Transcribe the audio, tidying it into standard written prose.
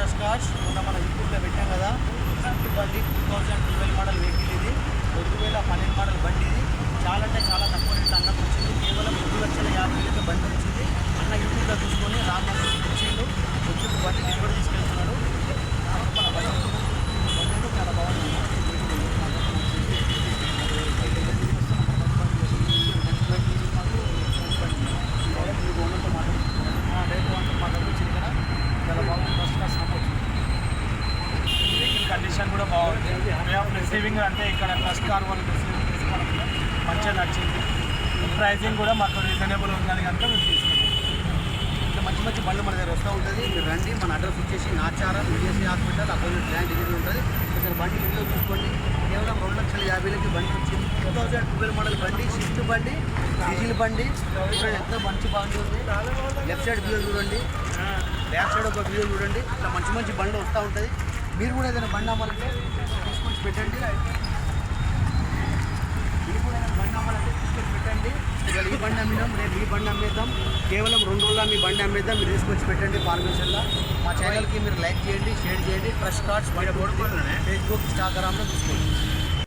Trust cars మొన్న మన యూట్యూబ్లో పెట్టాం కదా. స్విఫ్ట్ బండి 2012 మోడల్ వెహికల్ ఇది. 2012 మోడల్ బండి ఇది. చాలా అంటే చాలా తక్కువ రేట్లో అన్నకు వచ్చింది. కేవలం 2,50,000 బండి వచ్చింది. అన్న యూట్యూబ్లో చూసుకొని రామన్న వచ్చిండు. వచ్చి బండి డెలివరీ తీసుకెళ్తున్నాడు. మన బండి చాలా బాగుంది. చాలా బాగుంది. ఫస్ట్ క్లాస్ వచ్చింది. వెహికల్ కండిషన్ కూడా బాగుంది. వే ఆఫ్ రిసీవింగ్ అంటే ఇక్కడ ఫస్ట్ కార్ వాళ్ళు రిసీవింగ్ తీసుకోవడం మంచిగా నచ్చింది. ప్రైజింగ్ కూడా మాకు రీజనబుల్ ఉందని కనుక మేము తీసుకున్నాం. ఇట్లా మంచి మంచి బండ్లు మన దగ్గర వస్తూ ఉంటుంది. మీరు రండి. మన అడ్రస్ వచ్చేసి Nacharam VSC hospital opposite land degree ఉంటుంది. ఒకసారి బండి వీడియో చూసుకోండి. కేవలం 2,50,000 బండి వచ్చింది. 2012 మోడల్ బండి, స్విఫ్ట్ బండి, డీజిల్ బండి. ఎంత మంచి బండి ఉంది. లెఫ్ట్ సైడ్ వ్యూ చూడండి, బ్యాక్ సైడ్ ఒక వ్యూ చూడండి. ఇట్లా మంచి మంచి బండ్లు వస్తూ ఉంటుంది. మీరు కూడా ఏదైనా బండి అమ్మాలంటే తీసుకొచ్చి పెట్టండి. మీరు కూడా ఏదైనా బండి అమ్మాలంటే తీసుకొచ్చి పెట్టండి. ఇవాళ ఈ బండి అమ్మినాం, రేపు ఈ బండి అమ్మేద్దాం. కేవలం 2 రోజుల్లో మీ బండి అమ్మేద్దాం. మీరు తీసుకొచ్చి పెట్టండి ఫార్మేషన్లో. మా ఛానల్కి మీరు లైక్ చేయండి, షేర్ చేయండి. ట్రస్ట్ కార్డ్స్ ఫేస్బుక్, ఇన్స్టాగ్రామ్లో తీసుకోండి.